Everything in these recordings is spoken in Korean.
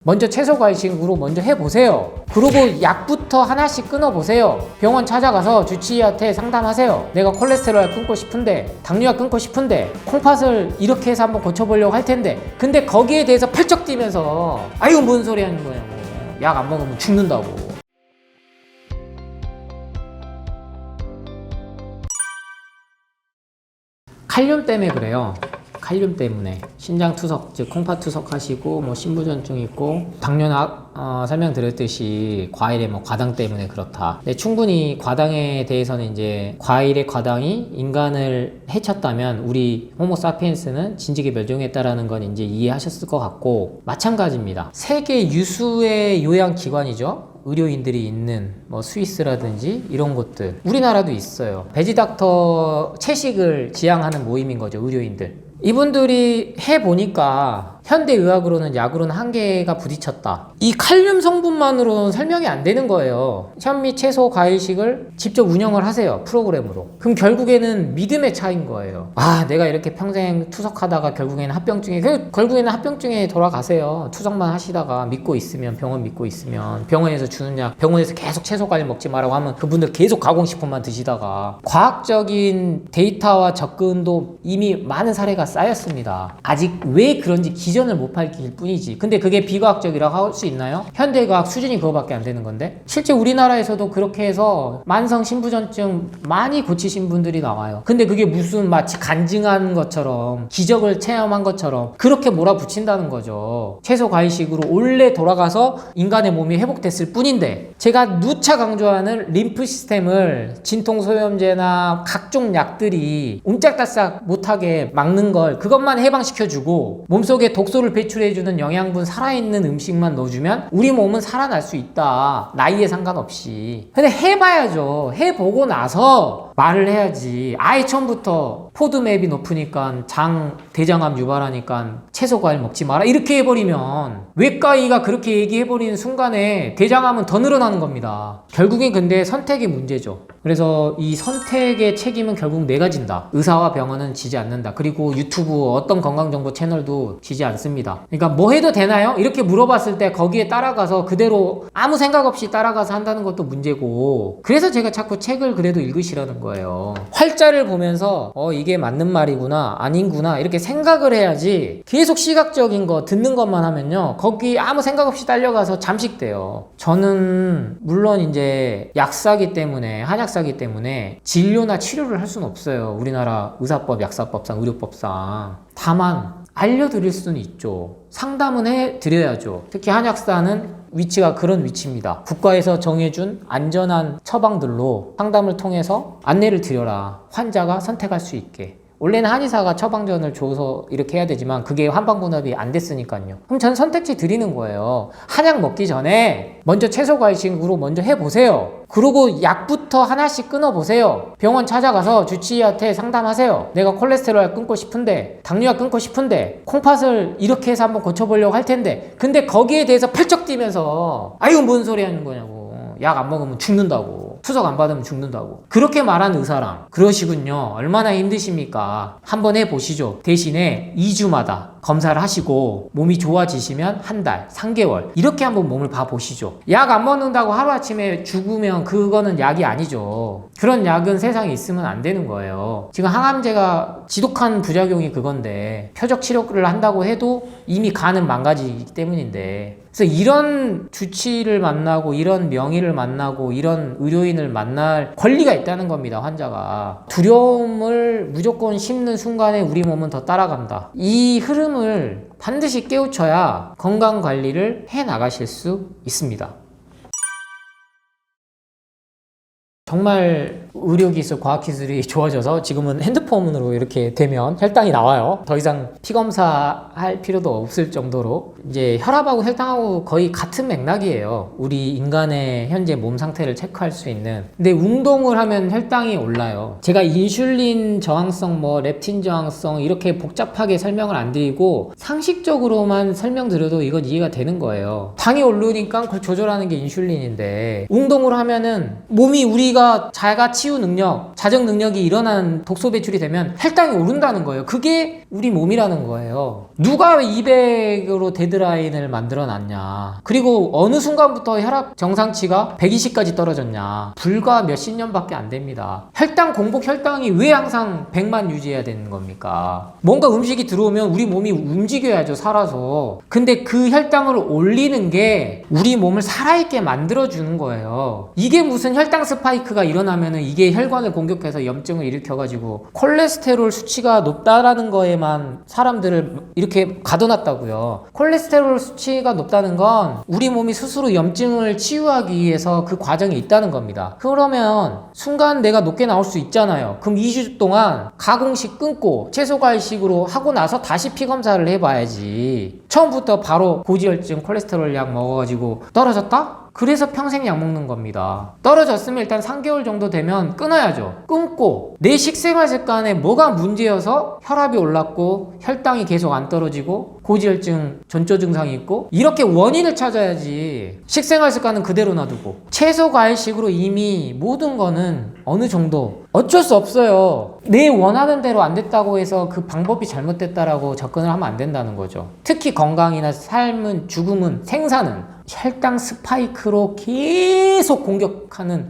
먼저 채소과일식으로 먼저 해보세요. 그리고 약부터 하나씩 끊어보세요. 병원 찾아가서 주치의한테 상담하세요. 내가 콜레스테롤 끊고 싶은데, 당뇨약 끊고 싶은데, 콩팥을 이렇게 해서 한번 고쳐보려고 할 텐데, 근데 거기에 대해서 펄쩍 뛰면서 아유 뭔 소리 하는 거냐고, 약 안 먹으면 죽는다고. 칼륨 때문에 그래요. 칼륨 때문에 신장 투석, 즉 콩팥 투석 하시고 뭐 신부전증 있고, 당뇨나 설명드렸듯이 과일의 뭐 과당 때문에 그렇다. 근데 충분히 과당에 대해서는 이제 과일의 과당이 인간을 해쳤다면 우리 호모사피엔스는 진즉에 멸종했다라는 건 이제 이해하셨을 것 같고, 마찬가지입니다. 세계 유수의 요양기관이죠. 의료인들이 있는 뭐 스위스라든지 이런 곳들, 우리나라도 있어요. 베지닥터 채식을 지향하는 모임인 거죠, 의료인들. 이분들이 해보니까 현대의학으로는 약으로는 한계가 부딪혔다. 이 칼륨 성분만으로는 설명이 안 되는 거예요. 현미 채소 과일식을 직접 운영을 하세요, 프로그램으로. 그럼 결국에는 믿음의 차이인 거예요. 아, 내가 이렇게 평생 투석하다가 결국에는 합병증에 돌아가세요. 투석만 하시다가 믿고 있으면, 병원 믿고 있으면, 병원에서 주는 약, 병원에서 계속 채소 과일 먹지 말라고 하면 그분들 계속 가공식품만 드시다가, 과학적인 데이터와 접근도 이미 많은 사례가 쌓였습니다. 아직 왜 그런지 기전을 못 밝힐 뿐이지. 근데 그게 비과학적이라고 할 수 있나요? 현대과학 수준이 그거밖에 안 되는 건데, 실제 우리나라에서도 그렇게 해서 만성 신부전증 많이 고치신 분들이 나와요. 근데 그게 무슨 마치 간증한 것처럼, 기적을 체험한 것처럼 그렇게 몰아붙인다는 거죠. 채소 과일식으로 원래 돌아가서 인간의 몸이 회복됐을 뿐인데, 제가 누차 강조하는 림프 시스템을 진통소염제나 각종 약들이 옴짝달싹 못하게 막는 걸, 그것만 해방시켜주고 몸속에 독소를 배출해주는 영양분 살아있는 음식만 넣어주면 우리 몸은 살아날 수 있다, 나이에 상관없이. 근데 해봐야죠. 해보고 나서 말을 해야지. 아예 처음부터 포드맵이 높으니까 대장암 유발하니까 채소 과일 먹지 마라 이렇게 해버리면, 외과의가 그렇게 얘기해버리는 순간에 대장암은 더 늘어나는 겁니다. 결국엔 근데 선택의 문제죠. 그래서 이 선택의 책임은 결국 내가 진다. 의사와 병원은 지지 않는다. 그리고 유튜브 어떤 건강정보 채널도 지지 않습니다. 그러니까 뭐 해도 되나요? 이렇게 물어봤을 때 거기에 따라가서 그대로 아무 생각 없이 따라가서 한다는 것도 문제고, 그래서 제가 자꾸 책을 그래도 읽으시라는 거예요. 활자를 보면서 이게 맞는 말이구나 아닌구나 이렇게 생각을 해야지, 계속 시각적인 거 듣는 것만 하면요, 거기 아무 생각 없이 딸려가서 잠식돼요. 저는 물론 이제 약사기 때문에, 한약사기 때문에 진료나 치료를 할 수는 없어요. 우리나라 의사법, 약사법상, 의료법상. 다만 알려드릴 수는 있죠. 상담은 해드려야죠. 특히 한약사는 위치가 그런 위치입니다. 국가에서 정해준 안전한 처방들로 상담을 통해서 안내를 드려라. 환자가 선택할 수 있게. 원래는 한의사가 처방전을 줘서 이렇게 해야 되지만 그게 한방분업이 안 됐으니까요. 그럼 전 선택지 드리는 거예요. 한약 먹기 전에 먼저 채소과일식으로 먼저 해보세요. 그리고 약부터 하나씩 끊어보세요. 병원 찾아가서 주치의한테 상담하세요. 내가 콜레스테롤 끊고 싶은데, 당뇨약 끊고 싶은데, 콩팥을 이렇게 해서 한번 고쳐보려고 할 텐데, 근데 거기에 대해서 펄쩍 뛰면서 아유 뭔 소리 하는 거냐고, 약 안 먹으면 죽는다고, 투석 안 받으면 죽는다고 그렇게 말한 의사랑, 그러시군요. 얼마나 힘드십니까? 한번 해보시죠. 대신에 2주마다 검사를 하시고 몸이 좋아지시면 한 달, 3개월 이렇게 한번 몸을 봐보시죠. 약 안 먹는다고 하루아침에 죽으면 그거는 약이 아니죠. 그런 약은 세상에 있으면 안 되는 거예요. 지금 항암제가 지독한 부작용이 그건데, 표적 치료를 한다고 해도 이미 간은 망가지기 때문인데, 그래서 이런 주치의를 만나고 이런 명의를 만나고 이런 의료인을 만날 권리가 있다는 겁니다. 환자가 두려움을 무조건 심는 순간에 우리 몸은 더 따라간다. 이 흐름을 반드시 깨우쳐야 건강관리를 해 나가실 수 있습니다. 정말 의료기술, 과학기술이 좋아져서 지금은 핸드폰으로 이렇게 되면 혈당이 나와요. 더 이상 피검사 할 필요도 없을 정도로. 이제 혈압하고 혈당하고 거의 같은 맥락이에요. 우리 인간의 현재 몸 상태를 체크할 수 있는. 근데 운동을 하면 혈당이 올라요. 제가 인슐린 저항성, 렙틴 저항성 이렇게 복잡하게 설명을 안 드리고 상식적으로만 설명드려도 이건 이해가 되는 거예요. 당이 오르니까 그걸 조절하는 게 인슐린인데, 운동을 하면은 몸이 우리가 자기가 자치유 능력, 자정 능력이 일어난 독소 배출이 되면 혈당이 오른다는 거예요. 그게 우리 몸이라는 거예요. 누가 200으로 데드라인을 만들어 놨냐. 그리고 어느 순간부터 혈압 정상치가 120까지 떨어졌냐. 불과 몇십 년밖에 안 됩니다. 혈당 공복 혈당이 왜 항상 100만 유지해야 되는 겁니까? 뭔가 음식이 들어오면 우리 몸이 움직여야죠, 살아서. 근데 그 혈당을 올리는 게 우리 몸을 살아있게 만들어주는 거예요. 이게 무슨 혈당 스파이크가 일어나면은 이게 혈관을 공격해서 염증을 일으켜가지고 콜레스테롤 수치가 높다라는 거에만 사람들을 이렇게 가둬놨다고요. 콜레스테롤 수치가 높다는 건 우리 몸이 스스로 염증을 치유하기 위해서 그 과정이 있다는 겁니다. 그러면 순간 내가 높게 나올 수 있잖아요. 그럼 2주 동안 가공식 끊고 채소과일식으로 하고 나서 다시 피검사를 해봐야지. 처음부터 바로 고지혈증 콜레스테롤 약 먹어가지고 떨어졌다? 그래서 평생 약 먹는 겁니다. 떨어졌으면 일단 3개월 정도 되면 끊어야죠. 끊고 내 식생활 습관에 뭐가 문제여서 혈압이 올랐고 혈당이 계속 안 떨어지고 고지혈증 전조 증상이 있고 이렇게 원인을 찾아야지. 식생활 습관은 그대로 놔두고 채소 과일식으로 이미 모든 거는 어느 정도 어쩔 수 없어요. 내 원하는 대로 안 됐다고 해서 그 방법이 잘못됐다라고 접근을 하면 안 된다는 거죠. 특히 건강이나 삶은, 죽음은, 생사는 혈당 스파이크로 계속 공격하는.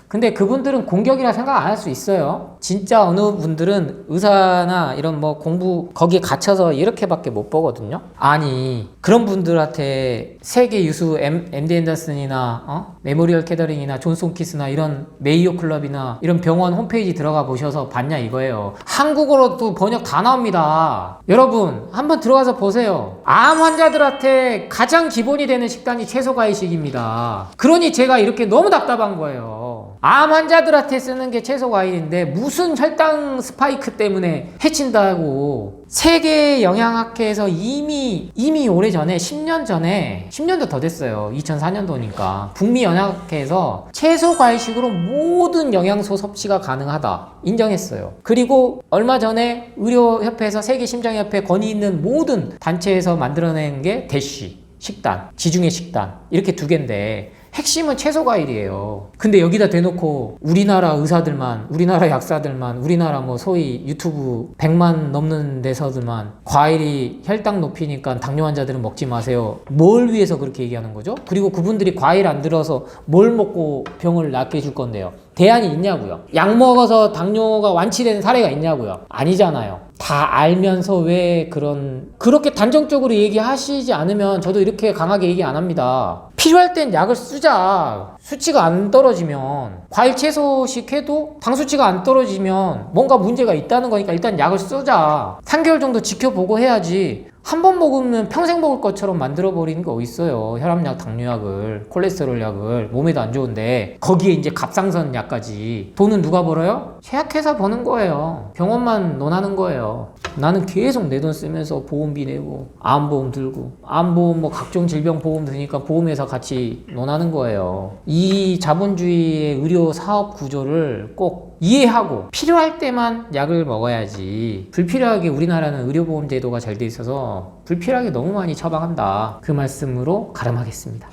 근데 그분들은 공격이라 생각 안 할 수 있어요. 진짜 어느 분들은 의사나 이런 뭐 공부 거기에 갇혀서 이렇게밖에 못 보거든요. 아니 그런 분들한테 세계 유수 MD 앤더슨이나 메모리얼 캐더링이나 존스 홈키스나 이런 메이오 클럽이나 이런 병원 홈페이지 들어가 보셔서 봤냐 이거예요. 한국어로도 번역 다 나옵니다. 여러분 한번 들어가서 보세요. 암 환자들한테 가장 기본이 되는 식단이 채소 과일식입니다. 그러니 제가 이렇게 너무 답답한 거예요. 암 환자들한테 쓰는 게 채소 과일인데 무슨 혈당 스파이크 때문에 해친다고. 세계 영양학회에서 이미 오래전에 10년 전에 10년도 더 됐어요. 2004년도니까 북미 영양학회에서 채소 과일식으로 모든 영양소 섭취가 가능하다 인정했어요. 그리고 얼마 전에 의료협회에서 세계심장협회 권위 있는 모든 단체에서 만들어낸 게 대쉬 식단, 지중해 식단 이렇게 두 개인데 핵심은 채소 과일이에요. 근데 여기다 대놓고 우리나라 의사들만, 우리나라 약사들만, 우리나라 뭐 소위 유튜브 100만 넘는 데서들만 과일이 혈당 높이니까 당뇨 환자들은 먹지 마세요. 뭘 위해서 그렇게 얘기하는 거죠? 그리고 그분들이 과일 안 들어서 뭘 먹고 병을 낫게 해줄 건데요? 대안이 있냐고요? 약 먹어서 당뇨가 완치되는 사례가 있냐고요? 아니잖아요. 다 알면서 왜 그렇게 단정적으로 얘기하시지 않으면 저도 이렇게 강하게 얘기 안 합니다. 필요할 땐 약을 쓰자. 수치가 안 떨어지면 과일 채소식 해도 당 수치가 안 떨어지면 뭔가 문제가 있다는 거니까 일단 약을 쓰자. 3개월 정도 지켜보고 해야지. 한 번 먹으면 평생 먹을 것처럼 만들어버리는 게 어딨어요. 혈압약, 당뇨약을, 콜레스테롤 약을 몸에도 안 좋은데 거기에 이제 갑상선 약까지. 돈은 누가 벌어요? 제약회사 버는 거예요. 병원만 논하는 거예요. 나는 계속 내 돈 쓰면서 보험비 내고 암보험 들고 암보험 뭐 각종 질병 보험 드니까 보험회사 같이 논하는 거예요. 이 자본주의의 의료 사업 구조를 꼭 이해하고 필요할 때만 약을 먹어야지. 불필요하게 우리나라는 의료보험 제도가 잘 돼 있어서 불필요하게 너무 많이 처방한다. 그 말씀으로 가름하겠습니다.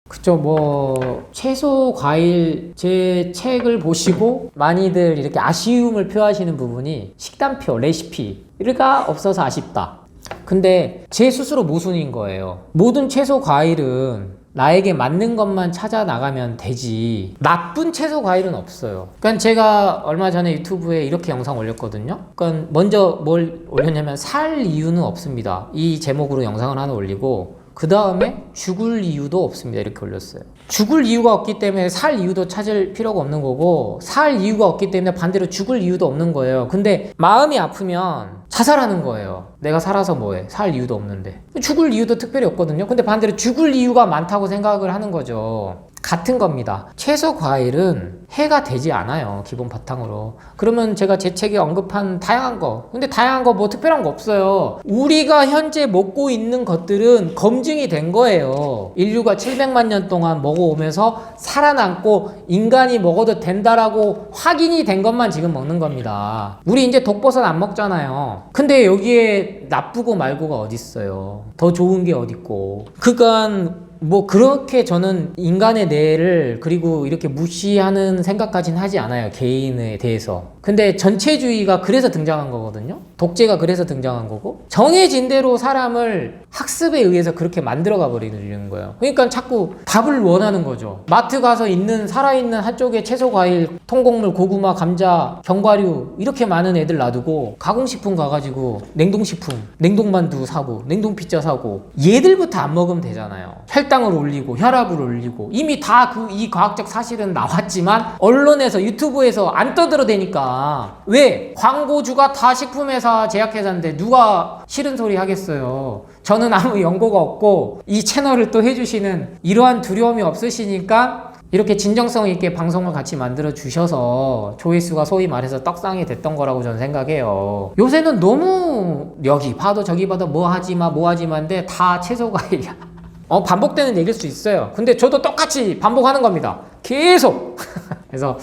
그쵸, 뭐 채소, 과일 제 책을 보시고 많이들 이렇게 아쉬움을 표하시는 부분이 식단표, 레시피가 없어서 아쉽다. 근데 제 스스로 모순인 거예요. 모든 채소, 과일은 나에게 맞는 것만 찾아 나가면 되지 나쁜 채소 과일은 없어요. 그러니까 제가 얼마 전에 유튜브에 이렇게 영상 올렸거든요. 그러니까 먼저 뭘 올렸냐면 살 이유는 없습니다. 이 제목으로 영상을 하나 올리고 그 다음에 죽을 이유도 없습니다. 이렇게 올렸어요. 죽을 이유가 없기 때문에 살 이유도 찾을 필요가 없는 거고 살 이유가 없기 때문에 반대로 죽을 이유도 없는 거예요. 근데 마음이 아프면 자살하는 거예요. 내가 살아서 뭐해? 살 이유도 없는데. 죽을 이유도 특별히 없거든요. 근데 반대로 죽을 이유가 많다고 생각을 하는 거죠. 같은 겁니다. 채소 과일은 해가 되지 않아요. 기본 바탕으로. 그러면 제가 제 책에 언급한 다양한 거, 근데 다양한 거 뭐 특별한 거 없어요. 우리가 현재 먹고 있는 것들은 검증이 된 거예요. 인류가 700만 년 동안 먹어오면서 살아남고 인간이 먹어도 된다라고 확인이 된 것만 지금 먹는 겁니다. 우리 이제 독버섯 안 먹잖아요. 근데 여기에 나쁘고 말고가 어딨어요. 더 좋은 게 어딨고. 그간 뭐 그렇게 저는 인간의 뇌를 그리고 이렇게 무시하는 생각까지는 하지 않아요. 개인에 대해서. 근데 전체주의가 그래서 등장한 거거든요. 독재가 그래서 등장한 거고 정해진 대로 사람을 학습에 의해서 그렇게 만들어가 버리는 거예요. 그러니까 자꾸 답을 원하는 거죠. 마트 가서 있는 살아있는 한쪽에 채소, 과일, 통곡물, 고구마, 감자, 견과류 이렇게 많은 애들 놔두고 가공식품 가가지고 냉동식품, 냉동만두 사고 냉동피자 사고 얘들부터 안 먹으면 되잖아요. 혈당을 올리고 혈압을 올리고 이미 다 이 과학적 사실은 나왔지만 언론에서 유튜브에서 안 떠들어대니까 왜? 광고주가 다 식품회사 제약회사인데 누가 싫은 소리 하겠어요. 저는 아무 연고가 없고 이 채널을 또 해주시는 이러한 두려움이 없으시니까 이렇게 진정성 있게 방송을 같이 만들어 주셔서 조회수가 소위 말해서 떡상이 됐던 거라고 저는 생각해요. 요새는 너무 여기 봐도 저기 봐도 뭐 하지마 뭐 하지마인데 다 채소과일이야. 반복되는 얘기일 수 있어요. 근데 저도 똑같이 반복하는 겁니다. 계속. 그래서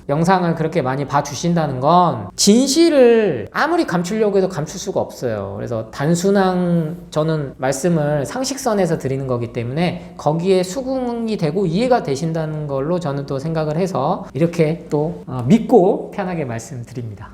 영상을 그렇게 많이 봐주신다는 건 진실을 아무리 감추려고 해도 감출 수가 없어요. 그래서 단순한 저는 말씀을 상식선에서 드리는 거기 때문에 거기에 수긍이 되고 이해가 되신다는 걸로 저는 또 생각을 해서 이렇게 또 믿고 편하게 말씀드립니다.